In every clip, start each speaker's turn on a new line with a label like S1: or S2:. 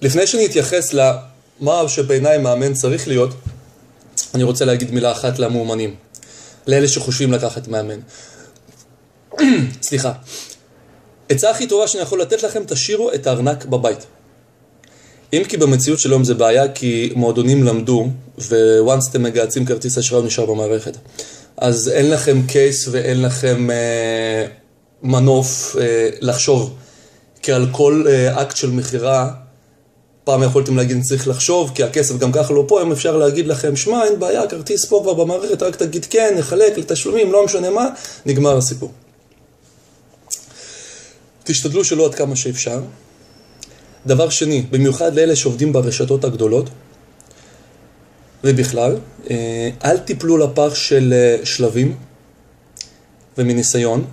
S1: לפני שאני אתייחס למה שבעיניי מאמן צריך להיות, אני רוצה להגיד מילה אחת למאומנים, לאלה שחושבים לקחת מאמן. סליחה. עצה הכי טובה שאני יכול לתת לכם, תשאירו את הארנק בבית. אם כי במציאות של היום זה בעיה, כי מועדונים למדו, וואנס אתם מגעצים כרטיס אשראי נשאר במערכת. אז אין לכם קייס ואין לכם מנוף לחשוב, כי על כל אקט של מחירה, פעם יכולתם להגיד אני צריך לחשוב, כי הכסף גם ככה לא פה, היום אפשר להגיד לכם, שמע, אין בעיה, כרטיס פה כבר במערכת, רק תגיד כן, נחלק לתשלומים, לא משנה מה, נגמר הסיפור. תשתדלו שלא עד כמה שאפשר. דבר שני, במיוחד לאלה שעובדים ברשתות הגדולות, ובכלל, אל תיפלו לפח של שלבים ומניסיון.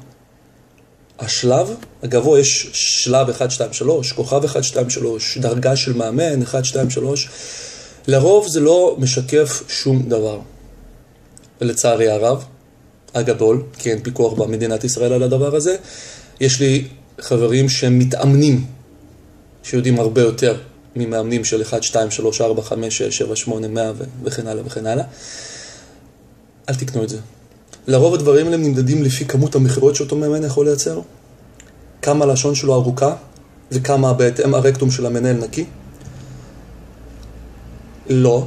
S1: השלב הגבוה, יש שלב 1, 2, 3, כוכב 1, 2, 3, דרגה של מאמן 1, 2, 3. לרוב זה לא משקף שום דבר. ולצערי הרב, הגדול, כי אין פיקוח במדינת ישראל על הדבר הזה, יש לי חברים שמתאמנים, שיודעים הרבה יותר ממאמנים של 1, 2, 3, 4, 5, 6, 7, 8, 100 וכן הלאה וכן הלאה. אל תקנו את זה. לרוב הדברים האלה נמדדים לפי כמות המחירות שאותו מאמן יכול לייצר, כמה הלשון שלו ארוכה, וכמה בהתאם הרקטום של המנהל נקי. לא,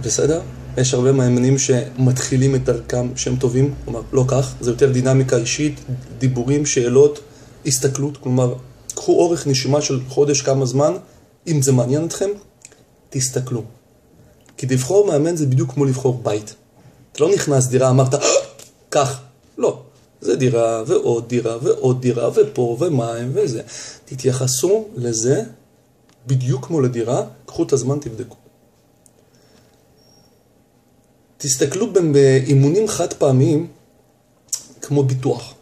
S1: בסדר? יש הרבה מאמנים שמתחילים את דרכם שהם טובים, כלומר, לא כך, זה יותר דינמיקה אישית, דיבורים, שאלות, הסתכלות, כלומר, קחו אורך נשימה של חודש כמה זמן, אם זה מעניין אתכם, תסתכלו. כי לבחור מאמן זה בדיוק כמו לבחור בית. אתה לא נכנס דירה, אמרת, כך. לא. זה דירה ועוד דירה ועוד דירה ופה ומים וזה. תתייחסו לזה בדיוק כמו לדירה, קחו את הזמן, תבדקו. תסתכלו באימונים חד פעמיים כמו ביטוח.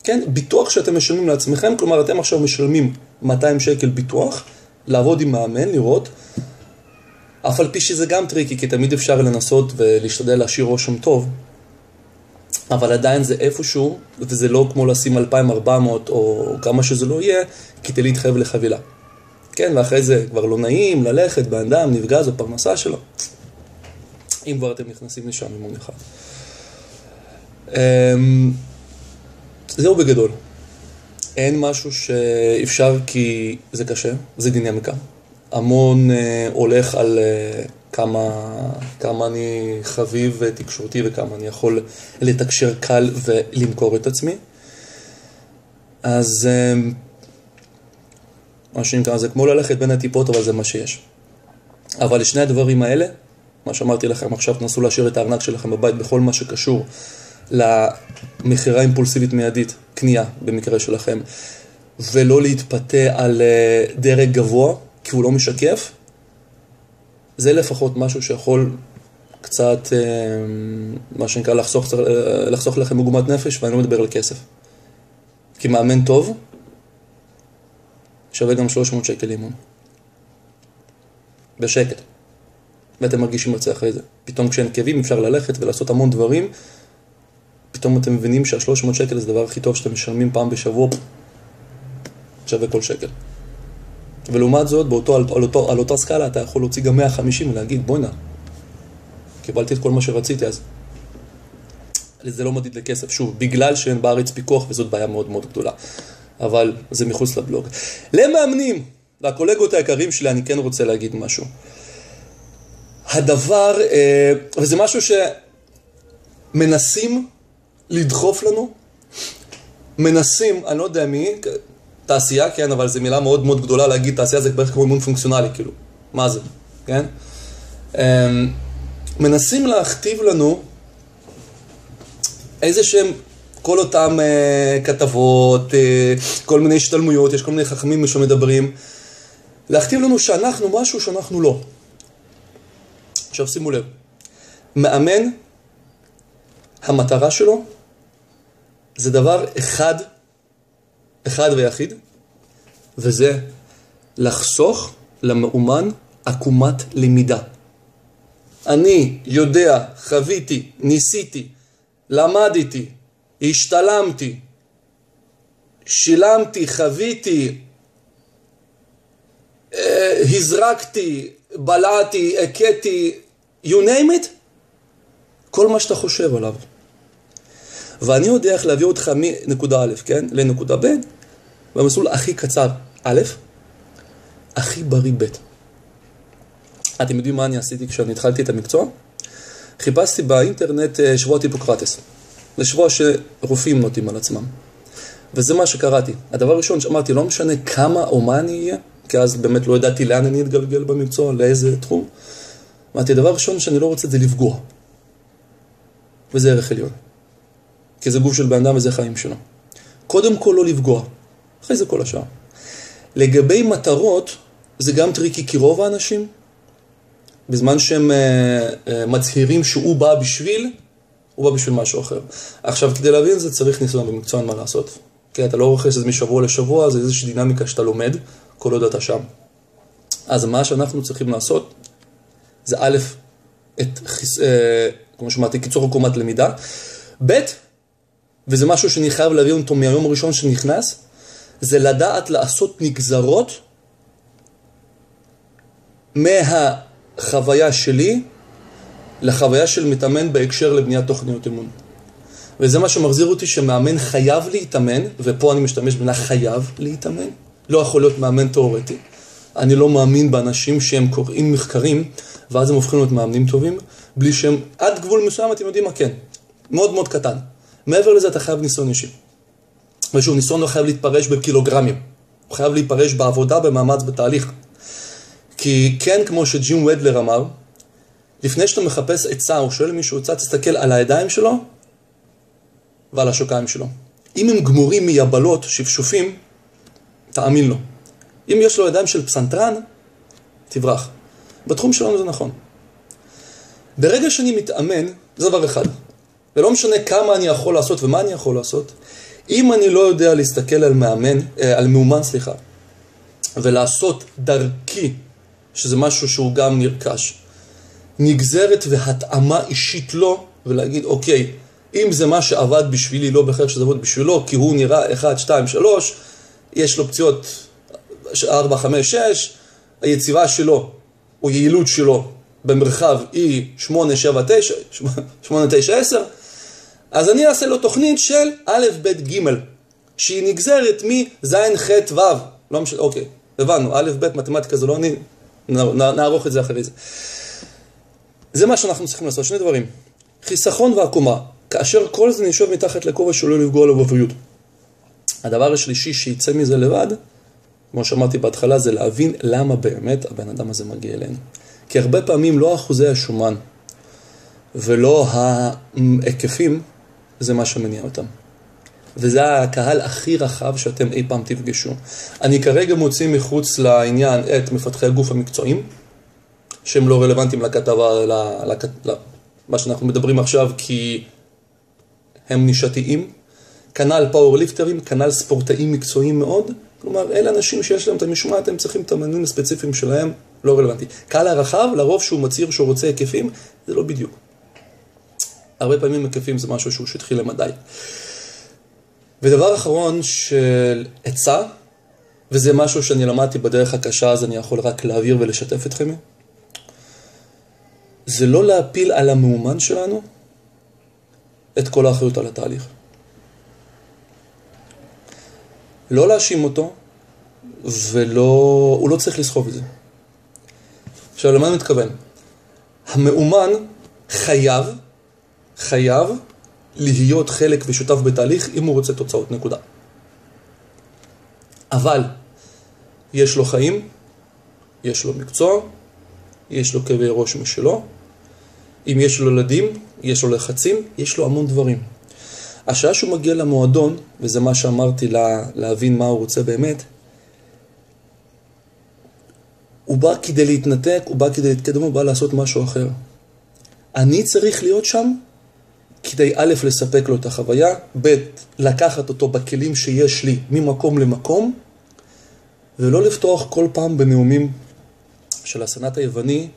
S1: כן? ביטוח שאתם משלמים לעצמכם, כלומר אתם עכשיו משלמים 200 שקל ביטוח, לעבוד עם מאמן, לראות, אף על פי שזה גם טריקי, כי תמיד אפשר לנסות ולהשתדל להשאיר רושם טוב, אבל עדיין זה איפשהו, וזה לא כמו לשים 2,400 או כמה שזה לא יהיה, כדי להתחייב לחבילה. כן, ואחרי זה כבר לא נעים ללכת, באדם נפגע, זו פרנסה שלו. אם כבר אתם נכנסים לשם אימון אחד. זהו בגדול. אין משהו שאפשר כי זה קשה, זה דינמיקה. המון הולך על כמה אני חביב תקשורתי וכמה אני יכול לתקשר קל ולמכור את עצמי. אז מה שנקרא, זה כמו ללכת בין הטיפות, אבל זה מה שיש. אבל לשני הדברים האלה, מה שאמרתי לכם עכשיו, תנסו להשאיר את הארנק שלכם בבית בכל מה שקשור למחירה אימפולסיבית מיידית, קנייה במקרה שלכם, ולא להתפתה על דרג גבוה, כי הוא לא משקף. זה לפחות משהו שיכול קצת, מה שנקרא, לחסוך לכם עוגמת נפש, ואני לא מדבר על כסף. כי מאמן טוב שווה גם 300 שקל אימון. בשקט. ואתם מרגישים את זה אחרי זה. פתאום כשאין כאבים אפשר ללכת ולעשות המון דברים, פתאום אתם מבינים שה-300 שקל זה הדבר הכי טוב שאתם משלמים פעם בשבוע, שווה כל שקל. ולעומת זאת, על אותה סקאלה אתה יכול להוציא גם 150 ולהגיד, בואי נע, קיבלתי את כל מה שרציתי אז. זה לא מדיד לכסף, שוב, בגלל שאין בארץ פיקוח, וזאת בעיה מאוד מאוד גדולה. אבל זה מחוץ לבלוג. למאמנים, לקולגות היקרים שלי, אני כן רוצה להגיד משהו. הדבר, וזה משהו שמנסים לדחוף לנו, מנסים, אני לא יודע מי, תעשייה, כן, אבל זו מילה מאוד מאוד גדולה להגיד, תעשייה זה בערך כמו אימון פונקציונלי, כאילו, מה זה, כן? מנסים להכתיב לנו איזה שהם, כל אותם כתבות, כל מיני השתלמויות, יש כל מיני חכמים שמדברים, להכתיב לנו שאנחנו משהו שאנחנו לא. עכשיו שימו לב, מאמן, המטרה שלו, זה דבר אחד ויחיד, וזה לחסוך למאומן עקומת למידה. אני יודע, חוויתי, ניסיתי, למדתי, השתלמתי, שילמתי, חוויתי, הזרקתי, בלעתי, הכיתי, you name it, כל מה שאתה חושב עליו. ואני יודע איך להביא אותך מנקודה א', כן, לנקודה ב', במסלול הכי קצר א', הכי בריא ב'. אתם יודעים מה אני עשיתי כשאני התחלתי את המקצוע? חיפשתי באינטרנט שבועות היפוקרטס, לשבוע שרופאים נוטים על עצמם. וזה מה שקראתי. הדבר הראשון שאמרתי, לא משנה כמה או מה אני אהיה, כי אז באמת לא ידעתי לאן אני אתגלגל במקצוע, לאיזה תחום. אמרתי, הדבר הראשון שאני לא רוצה זה לפגוע. וזה ערך עליון. כי זה גוף של בן אדם וזה חיים שלו. קודם כל לא לפגוע, אחרי זה כל השאר. לגבי מטרות, זה גם טריקי, כי רוב האנשים, בזמן שהם מצהירים שהוא בא בשביל, הוא בא בשביל משהו אחר. עכשיו, כדי להבין זה צריך ניסיון במקצוע, מה לעשות. כי אתה לא רוכש את זה משבוע לשבוע, זה איזושהי דינמיקה שאתה לומד, כל עוד אתה שם. אז מה שאנחנו צריכים לעשות, זה א', כמו שאמרתי, קיצור עקומת למידה, ב', וזה משהו שאני חייב להביא אותו מהיום הראשון שנכנס, זה לדעת לעשות נגזרות מהחוויה שלי לחוויה של מתאמן בהקשר לבניית תוכניות אימון. וזה מה שמחזיר אותי שמאמן חייב להתאמן, ופה אני משתמש במילה חייב להתאמן, לא יכול להיות מאמן תיאורטי. אני לא מאמין באנשים שהם קוראים מחקרים, ואז הם הופכים להיות מאמנים טובים, בלי שהם עד גבול מסוים, אתם יודעים מה כן, מאוד מאוד קטן. מעבר לזה אתה חייב ניסיון אישי. ושוב, ניסיון לא חייב להתפרש בקילוגרמים, הוא חייב להתפרש בעבודה, במאמץ, בתהליך. כי כן, כמו שג'ים ודלר אמר, לפני שאתה מחפש עצה או שואל מישהו עצה, תסתכל על הידיים שלו ועל השוקיים שלו. אם הם גמורים מיבלות, שפשופים, תאמין לו. אם יש לו ידיים של פסנתרן, תברח. בתחום שלנו זה נכון. ברגע שאני מתאמן, זה דבר אחד. ולא משנה כמה אני יכול לעשות ומה אני יכול לעשות, אם אני לא יודע להסתכל על מאומן, ולעשות דרכי, שזה משהו שהוא גם נרכש, נגזרת והתאמה אישית לו, ולהגיד, אוקיי, אם זה מה שעבד בשבילי, לא בכך שזה עבוד בשבילו, כי הוא נראה 1, 2, 3, יש לו פציעות 4, 5, 6, היציבה שלו, או יעילות שלו, במרחב היא 8, 7, 9, 8, 9, 10, אז אני אעשה לו תוכנית של א', ב', ג', שהיא נגזרת מז', ח', ו', לא משנה, אוקיי, הבנו, א', ב', מתמטיקה זה לא אני, נערוך את זה אחרי זה. זה מה שאנחנו צריכים לעשות, שני דברים. חיסכון ועקומה, כאשר כל זה נשאר מתחת לכובע שלא לפגוע לו בבריאות. הדבר השלישי שיצא מזה לבד, כמו שאמרתי בהתחלה, זה להבין למה באמת הבן אדם הזה מגיע אלינו. כי הרבה פעמים לא אחוזי השומן ולא ההיקפים, זה מה שמניע אותם. וזה הקהל הכי רחב שאתם אי פעם תפגשו. אני כרגע מוציא מחוץ לעניין את מפתחי הגוף המקצועיים, שהם לא רלוונטיים לכתבה, מה שאנחנו מדברים עכשיו, כי הם נישתיים. כנ"ל פאורליפטרים, כנ"ל ספורטאים מקצועיים מאוד. כלומר, אלה אנשים שיש להם את המשמעת, הם צריכים את המנויים הספציפיים שלהם, לא רלוונטי. קהל הרחב, לרוב שהוא מצהיר שהוא רוצה היקפים, זה לא בדיוק. הרבה פעמים היקפים זה משהו שהוא שטחי למדי. ודבר אחרון של עצה, וזה משהו שאני למדתי בדרך הקשה, אז אני יכול רק להעביר ולשתף אתכם, זה לא להפיל על המאומן שלנו את כל האחריות על התהליך. לא להאשים אותו, והוא לא צריך לסחוב את זה. עכשיו, למה אני מתכוון? המאומן חייב להיות חלק ושותף בתהליך אם הוא רוצה תוצאות, נקודה. אבל יש לו חיים, יש לו מקצוע, יש לו כאבי ראש משלו, אם יש לו ילדים, יש לו לחצים, יש לו המון דברים. השעה שהוא מגיע למועדון, וזה מה שאמרתי להבין מה הוא רוצה באמת, הוא בא כדי להתנתק, הוא בא כדי להתקדם, הוא בא לעשות משהו אחר. אני צריך להיות שם כדי א', לספק לו את החוויה, ב', לקחת אותו בכלים שיש לי ממקום למקום, ולא לפתוח כל פעם בנאומים של הסנאט היווני,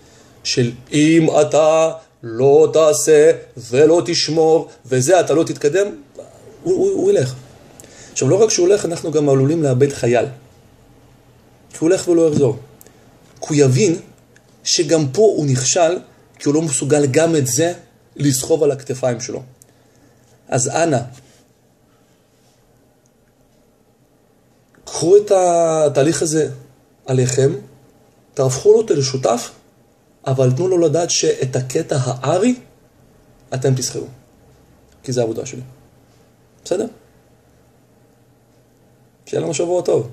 S1: של אם אתה לא תעשה ולא תשמור, וזה אתה לא תתקדם, הוא ילך. עכשיו, לא רק שהוא הולך, אנחנו גם עלולים לאבד חייל. כי הוא הולך ולא יחזור. כי הוא יבין שגם פה הוא נכשל, כי הוא לא מסוגל גם את זה לסחוב על הכתפיים שלו. אז אנא, קחו את התהליך הזה עליכם, תהפכו לו לשותף, אבל תנו לו לדעת שאת הקטע הארי אתם תסחרו. כי זה העבודה שלי. בסדר? שיהיה לנו שבוע טוב.